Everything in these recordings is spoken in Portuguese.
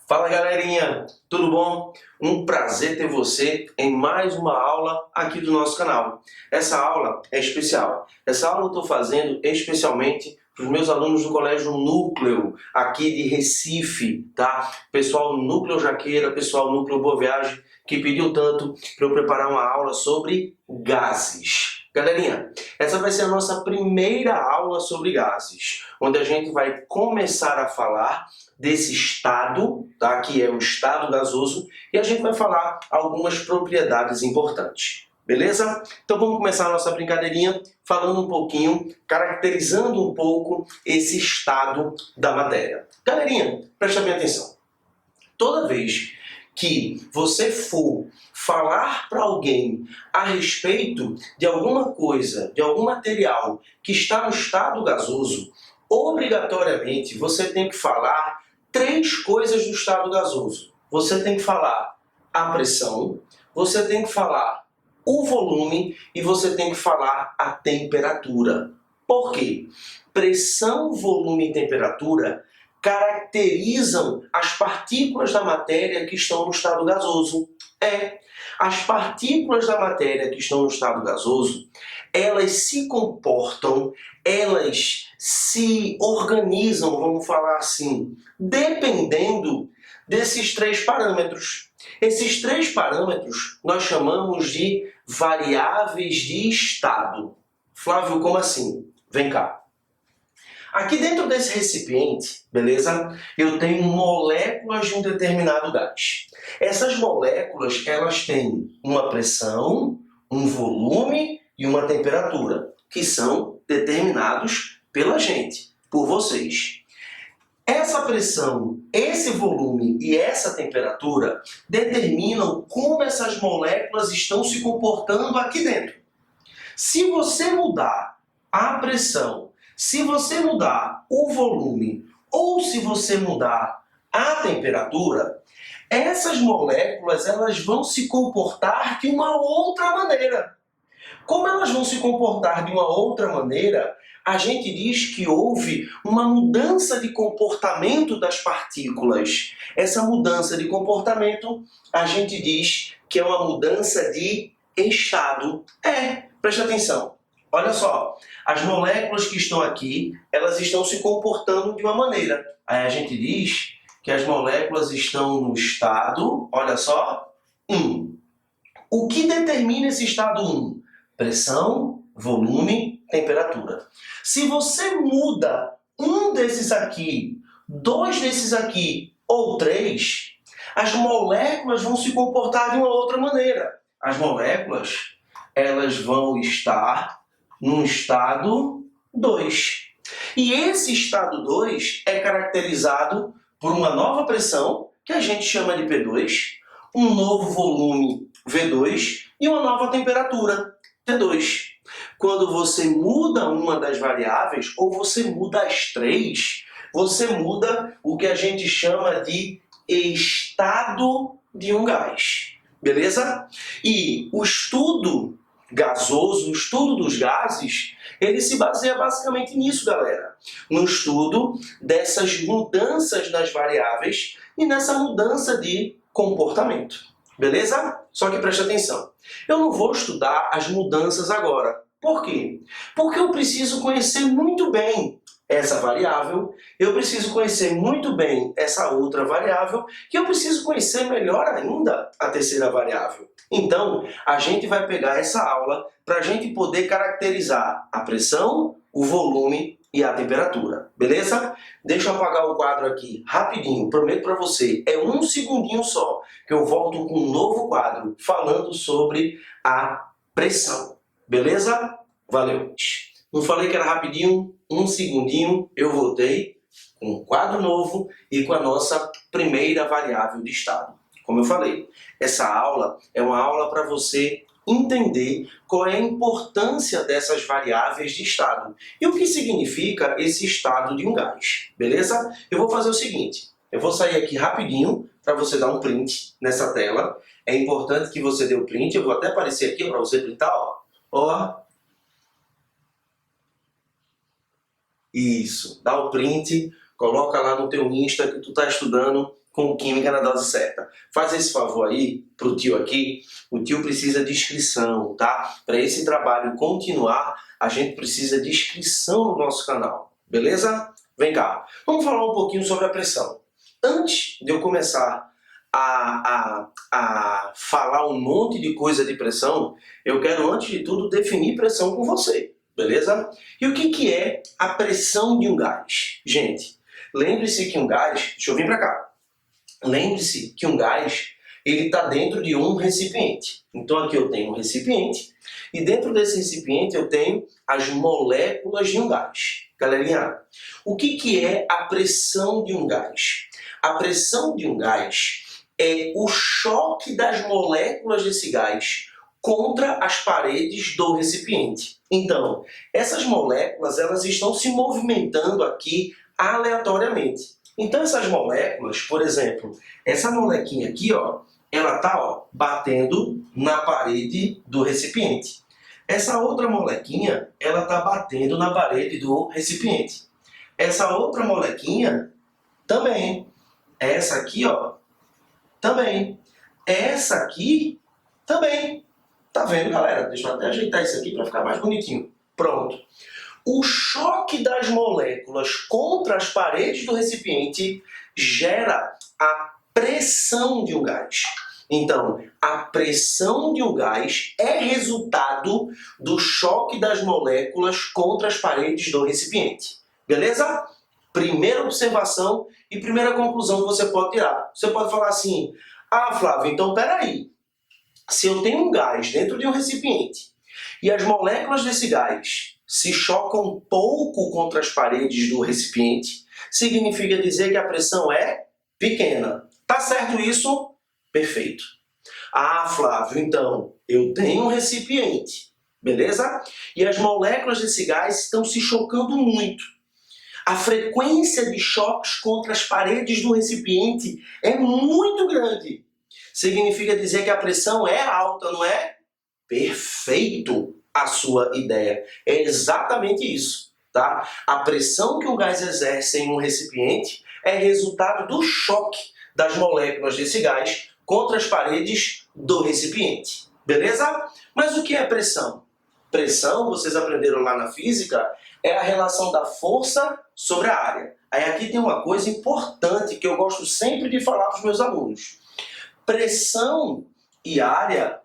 Fala galerinha, tudo bom? Um prazer ter você em mais uma aula aqui do nosso canal. Essa aula é especial. Essa aula eu estou fazendo especialmente para os meus alunos do Colégio Núcleo, aqui de Recife, tá? Pessoal Núcleo Jaqueira, pessoal Núcleo Boa Viagem, que pediu tanto para eu preparar uma aula sobre gases. Galerinha, essa vai ser a nossa primeira aula sobre gases, onde a gente vai começar a falar desse estado, tá? Que é o estado gasoso, e a gente vai falar algumas propriedades importantes. Beleza? Então vamos começar a nossa brincadeirinha falando um pouquinho, caracterizando um pouco esse estado da matéria. Galerinha, presta bem atenção. Toda vez que você for falar para alguém a respeito de alguma coisa, de algum material que está no estado gasoso, obrigatoriamente você tem que falar três coisas do estado gasoso. Você tem que falar a pressão, você tem que falar o volume e você tem que falar a temperatura. Por quê? Pressão, volume e temperatura caracterizam as partículas da matéria que estão no estado gasoso. As partículas da matéria que estão no estado gasoso, elas se comportam, elas se organizam, vamos falar assim, dependendo desses três parâmetros. Esses três parâmetros nós chamamos de variáveis de estado. Flávio, como assim? Vem cá. Aqui dentro desse recipiente, beleza? Eu tenho moléculas de um determinado gás. Essas moléculas, elas têm uma pressão, um volume e uma temperatura, que são determinados pela gente, por vocês. Essa pressão, esse volume e essa temperatura determinam como essas moléculas estão se comportando aqui dentro. Se você mudar a pressão, se você mudar o volume ou se você mudar a temperatura, essas moléculas elas vão se comportar de uma outra maneira. Como elas vão se comportar de uma outra maneira, a gente diz que houve uma mudança de comportamento das partículas. Essa mudança de comportamento, a gente diz que é uma mudança de estado. Preste atenção. Olha só, as moléculas que estão aqui, elas estão se comportando de uma maneira. Aí a gente diz que as moléculas estão no estado, olha só, 1. O que determina esse estado 1? Pressão, volume, temperatura. Se você muda um desses aqui, dois desses aqui ou três, as moléculas vão se comportar de uma outra maneira. As moléculas, elas vão estar no estado 2. E esse estado 2 é caracterizado por uma nova pressão, que a gente chama de P2, um novo volume, V2, e uma nova temperatura, T2. Quando você muda uma das variáveis, ou você muda as três, você muda o que a gente chama de estado de um gás. Beleza? E o estudo gasoso, o estudo dos gases, ele se baseia basicamente nisso, galera. No estudo dessas mudanças das variáveis e nessa mudança de comportamento. Beleza? Só que preste atenção. Eu não vou estudar as mudanças agora. Por quê? Porque eu preciso conhecer muito bem essa variável, eu preciso conhecer muito bem essa outra variável e eu preciso conhecer melhor ainda a terceira variável. Então, a gente vai pegar essa aula para a gente poder caracterizar a pressão, o volume e a temperatura, beleza? Deixa eu apagar o quadro aqui rapidinho, prometo para você, é um segundinho só, que eu volto com um novo quadro falando sobre a pressão, beleza? Valeu! Não falei que era rapidinho? Um segundinho, eu voltei com um quadro novo e com a nossa primeira variável de estado. Como eu falei, essa aula é uma aula para você entender qual é a importância dessas variáveis de estado e o que significa esse estado de um gás, beleza? Eu vou fazer o seguinte, eu vou sair aqui rapidinho para você dar um print nessa tela. É importante que você dê o print, eu vou até aparecer aqui para você printar, ó. Isso, dá o print, coloca lá no teu Insta que tu está estudando com química na dose certa. Faz esse favor aí pro tio aqui. O tio precisa de inscrição, tá? Para esse trabalho continuar, a gente precisa de inscrição no nosso canal, beleza? Vem cá, vamos falar um pouquinho sobre a pressão. Antes de eu começar a falar um monte de coisa de pressão, eu quero, antes de tudo, definir pressão com você, beleza? E o que é a pressão de um gás? Gente, lembre-se que um gás... Deixa eu vir para cá. Lembre-se que um gás, ele está dentro de um recipiente. Então aqui eu tenho um recipiente, e dentro desse recipiente eu tenho as moléculas de um gás. Galerinha, o que é a pressão de um gás? A pressão de um gás é o choque das moléculas desse gás contra as paredes do recipiente. Então, essas moléculas, elas estão se movimentando aqui aleatoriamente. Então essas moléculas, por exemplo, essa molequinha aqui, ó, ela tá, ó, batendo na parede do recipiente. Essa outra molequinha, ela tá batendo na parede do recipiente. Essa outra molequinha também. Essa aqui, ó, também. Essa aqui também. Tá vendo, galera? Deixa eu até ajeitar isso aqui para ficar mais bonitinho. Pronto. O choque das moléculas contra as paredes do recipiente gera a pressão de um gás. Então, a pressão de um gás é resultado do choque das moléculas contra as paredes do recipiente. Beleza? Primeira observação e primeira conclusão que você pode tirar. Você pode falar assim: ah, Flávio, então peraí. Se eu tenho um gás dentro de um recipiente e as moléculas desse gás se chocam pouco contra as paredes do recipiente, significa dizer que a pressão é pequena. Tá certo isso? Perfeito. Ah, Flávio, então eu tenho um recipiente, beleza? E as moléculas desse gás estão se chocando muito. A frequência de choques contra as paredes do recipiente é muito grande. Significa dizer que a pressão é alta, não é? Perfeito a sua ideia. É exatamente isso, tá? A pressão que um gás exerce em um recipiente é resultado do choque das moléculas desse gás contra as paredes do recipiente. Beleza? Mas o que é pressão? Pressão, vocês aprenderam lá na física, é a relação da força sobre a área. Aí aqui tem uma coisa importante que eu gosto sempre de falar para os meus alunos. Pressão e área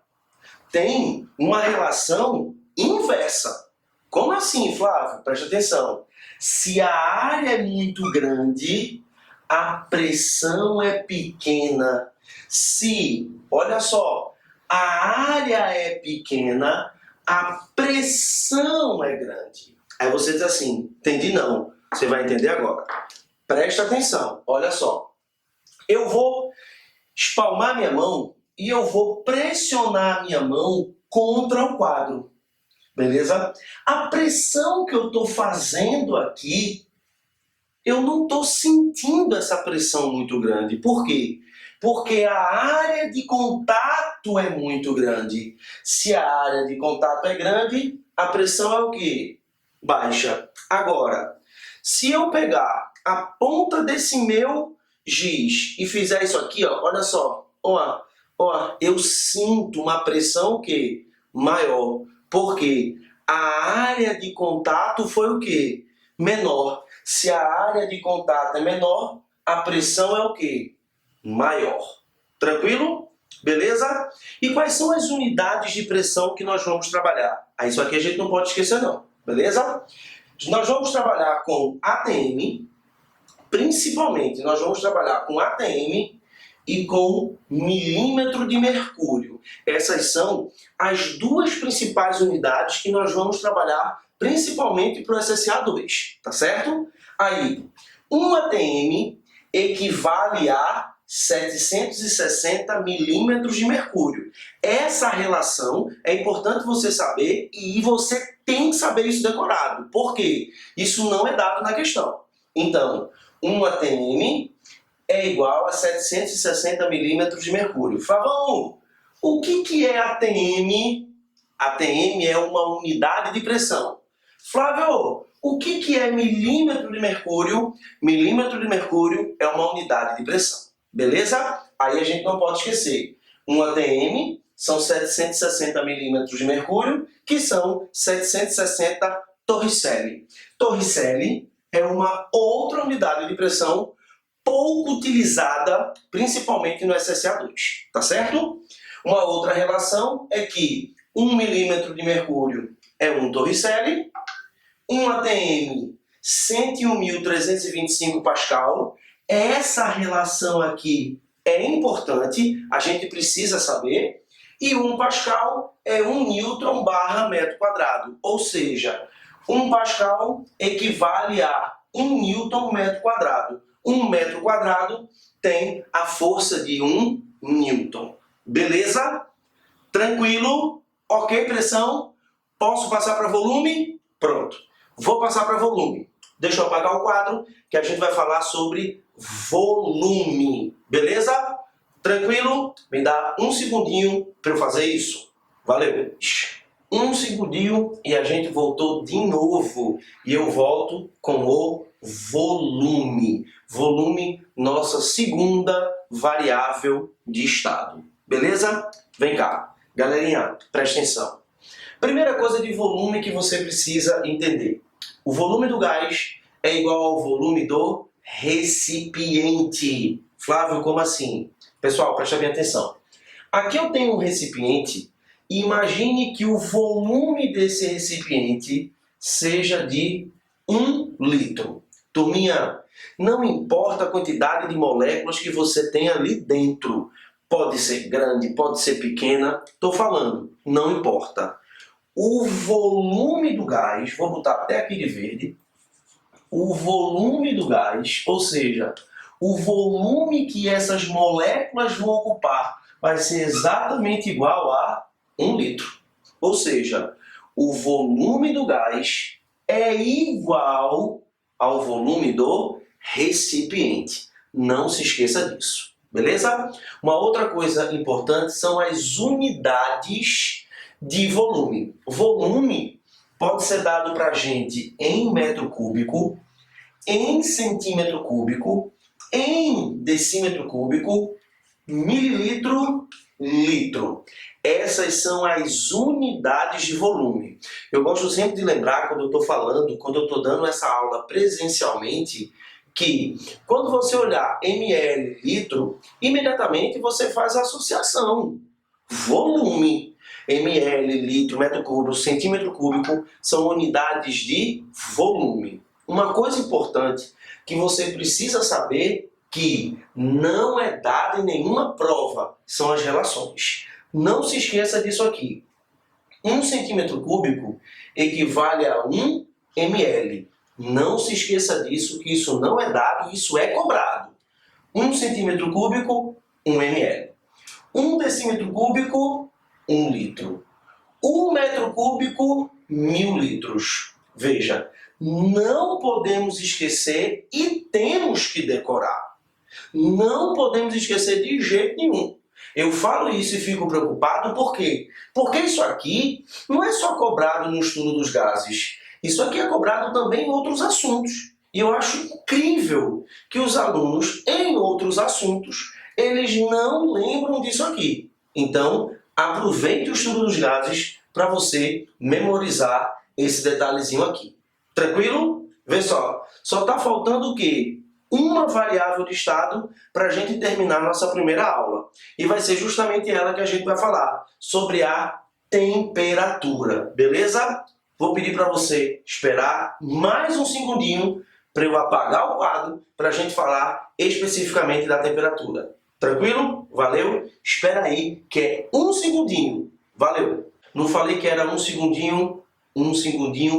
têm uma relação inversa. Como assim, Flávio? Preste atenção. Se a área é muito grande, a pressão é pequena. Se, olha só, a área é pequena, a pressão é grande. Aí você diz assim: entendi não. Você vai entender agora. Presta atenção, olha só. Eu vou espalmar minha mão e eu vou pressionar a minha mão contra o quadro. Beleza? A pressão que eu estou fazendo aqui, eu não estou sentindo essa pressão muito grande. Por quê? Porque a área de contato é muito grande. Se a área de contato é grande, a pressão é o quê? Baixa. Agora, se eu pegar a ponta desse meu giz e fizer isso aqui, ó, olha só, ó, eu sinto uma pressão o quê? Maior. Porque a área de contato foi o quê? Menor. Se a área de contato é menor, a pressão é o quê? Maior. Tranquilo? Beleza? E quais são as unidades de pressão que nós vamos trabalhar? Isso aqui a gente não pode esquecer não. Beleza? Nós vamos trabalhar com ATM, principalmente nós vamos trabalhar com ATM e com milímetro de mercúrio. Essas são as duas principais unidades que nós vamos trabalhar principalmente para o SSA2, tá certo? Aí, 1 ATM equivale a 760 milímetros de mercúrio. Essa relação é importante você saber e você tem que saber isso decorado. Por quê? Isso não é dado na questão. Então, 1 ATM é igual a 760 milímetros de mercúrio. Flavão, o que é ATM? ATM é uma unidade de pressão. Flávio, o que é milímetro de mercúrio? Milímetro de mercúrio é uma unidade de pressão. beleza? Aí a gente não pode esquecer. Um ATM são 760 milímetros de mercúrio, que são 760 torricelli. Torricelli é uma outra unidade de pressão pouco utilizada, principalmente no SSA2, tá certo? Uma outra relação é que 1 milímetro de mercúrio é 1 torricelli, um ATM 101.325 Pascal. Essa relação aqui é importante, a gente precisa saber, e 1 Pascal é 1 Newton barra metro quadrado, ou seja, 1 Pascal equivale a 1 Newton metro quadrado. 1 metro quadrado tem a força de 1 Newton. Beleza? Tranquilo? Ok, pressão? Posso passar para volume? Pronto. Vou passar para volume. Deixa eu apagar o quadro, que a gente vai falar sobre volume. Beleza? Tranquilo? Me dá um segundinho para eu fazer isso. Valeu! Um segundinho e a gente voltou de novo. E eu volto com o volume. Volume, nossa segunda variável de estado. Beleza? Vem cá. Galerinha, presta atenção. Primeira coisa de volume que você precisa entender. O volume do gás é igual ao volume do recipiente. Flávio, como assim? Pessoal, presta bem atenção. Aqui eu tenho um recipiente e imagine que o volume desse recipiente seja de 1 litro. Turminha, não importa a quantidade de moléculas que você tem ali dentro. Pode ser grande, pode ser pequena, estou falando, não importa. O volume do gás, vou botar até aqui de verde, o volume do gás, ou seja, o volume que essas moléculas vão ocupar vai ser exatamente igual a 1 litro. Ou seja, o volume do gás é igual ao volume do recipiente. Não se esqueça disso, beleza? Uma outra coisa importante são as unidades de volume. Volume pode ser dado para a gente em metro cúbico, em centímetro cúbico, em decímetro cúbico, mililitro, litro. Essas são as unidades de volume. Eu gosto sempre de lembrar, quando eu estou falando, quando eu estou dando essa aula presencialmente, que quando você olhar ml, litro, imediatamente você faz a associação. Volume. ml, litro, metro cúbico, centímetro cúbico são unidades de volume. Uma coisa importante que você precisa saber, que não é dada em nenhuma prova, são as relações. Não se esqueça disso aqui. 1 centímetro cúbico equivale a 1 ml. Não se esqueça disso, que isso não é dado, isso é cobrado. 1 centímetro cúbico, 1 ml. 1 decímetro cúbico, 1 litro. 1 metro cúbico, 1000 litros. Veja, não podemos esquecer e temos que decorar. Não podemos esquecer de jeito nenhum. Eu falo isso e fico preocupado, por quê? Porque isso aqui não é só cobrado no estudo dos gases. Isso aqui é cobrado também em outros assuntos. E eu acho incrível que os alunos, em outros assuntos, eles não lembram disso aqui. Então, aproveite o estudo dos gases para você memorizar esse detalhezinho aqui. Tranquilo? Vê só está faltando o quê? Uma variável de estado para a gente terminar a nossa primeira aula. E vai ser justamente ela que a gente vai falar, sobre a temperatura, beleza? Vou pedir para você esperar mais um segundinho para eu apagar o quadro para a gente falar especificamente da temperatura. Tranquilo? Valeu? Espera aí que é um segundinho. Valeu! Não falei que era um segundinho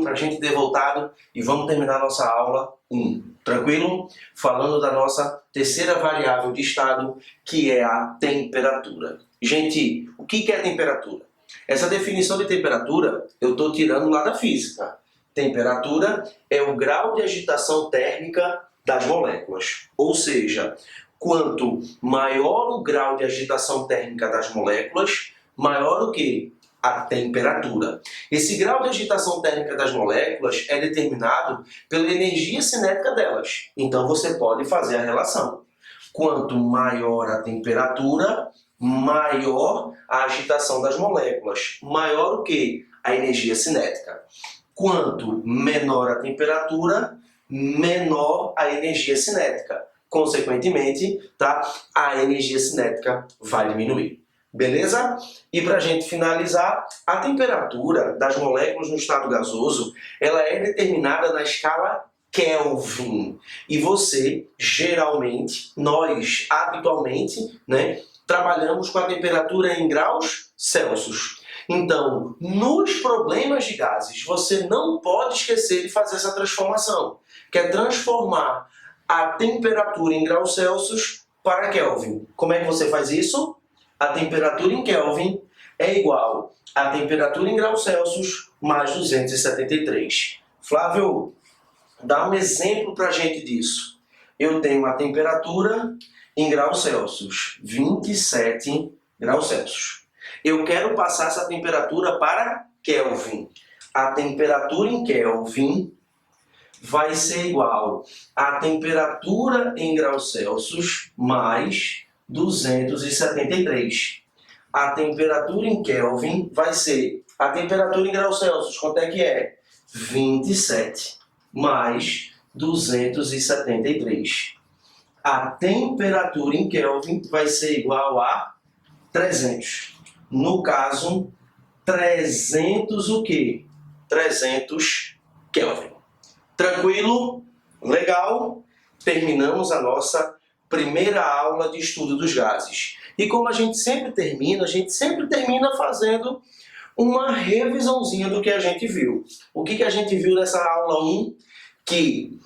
para a gente ter voltado e vamos terminar nossa aula 1. Tranquilo? Falando da nossa terceira variável de estado, que é a temperatura. Gente, o que é temperatura? Essa definição de temperatura eu estou tirando lá da física. Temperatura é o grau de agitação térmica das moléculas. Ou seja, quanto maior o grau de agitação térmica das moléculas, maior o quê? A temperatura. Esse grau de agitação térmica das moléculas é determinado pela energia cinética delas. Então você pode fazer a relação. Quanto maior a temperatura, maior a agitação das moléculas. Maior o quê? A energia cinética. Quanto menor a temperatura, menor a energia cinética. Consequentemente, tá? A energia cinética vai diminuir. Beleza? E para a gente finalizar, a temperatura das moléculas no estado gasoso, ela é determinada na escala Kelvin. E você, geralmente, nós, habitualmente, né, trabalhamos com a temperatura em graus Celsius. Então, nos problemas de gases, você não pode esquecer de fazer essa transformação, que é transformar a temperatura em graus Celsius para Kelvin. Como é que você faz isso? A temperatura em Kelvin é igual à temperatura em graus Celsius mais 273. Flávio, dá um exemplo para a gente disso. Eu tenho a temperatura em graus Celsius, 27 graus Celsius. Eu quero passar essa temperatura para Kelvin. A temperatura em Kelvin vai ser igual à temperatura em graus Celsius mais 273. A temperatura em Kelvin vai ser a temperatura em graus Celsius. Quanto é que é? 27 mais 273. A temperatura em Kelvin vai ser igual a 300. No caso, 300 o quê? 300 Kelvin. Tranquilo? Legal? Terminamos a nossa primeira aula de estudo dos gases. E como a gente sempre termina fazendo uma revisãozinha do que a gente viu. O que a gente viu nessa aula 1? Que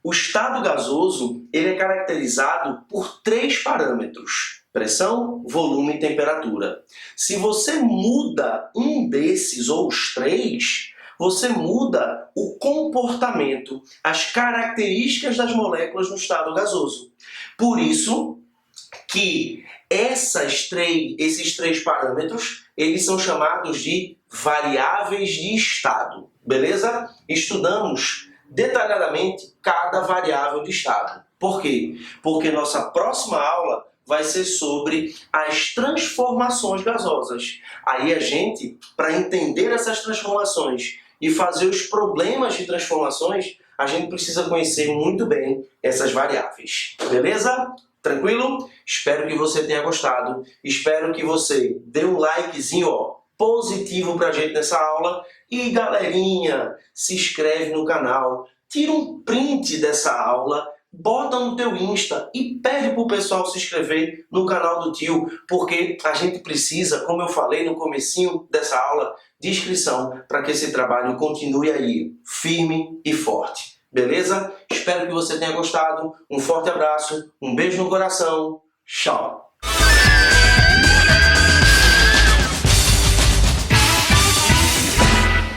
o estado gasoso ele é caracterizado por 3 parâmetros: pressão, volume e temperatura. Se você muda um desses ou os 3, você muda o comportamento, as características das moléculas no estado gasoso. Por isso que esses 3 parâmetros, eles são chamados de variáveis de estado. Beleza? Estudamos detalhadamente cada variável de estado. Por quê? Porque nossa próxima aula vai ser sobre as transformações gasosas. Aí a gente, para entender essas transformações e fazer os problemas de transformações, a gente precisa conhecer muito bem essas variáveis. Beleza? Tranquilo? Espero que você tenha gostado. Espero que você dê um likezinho, positivo pra gente nessa aula. E galerinha, se inscreve no canal, tira um print dessa aula, bota no teu Insta e pede pro pessoal se inscrever no canal do tio, porque a gente precisa, como eu falei no comecinho dessa aula, de inscrição para que esse trabalho continue aí, firme e forte. Beleza? Espero que você tenha gostado. Um forte abraço, um beijo no coração. Tchau!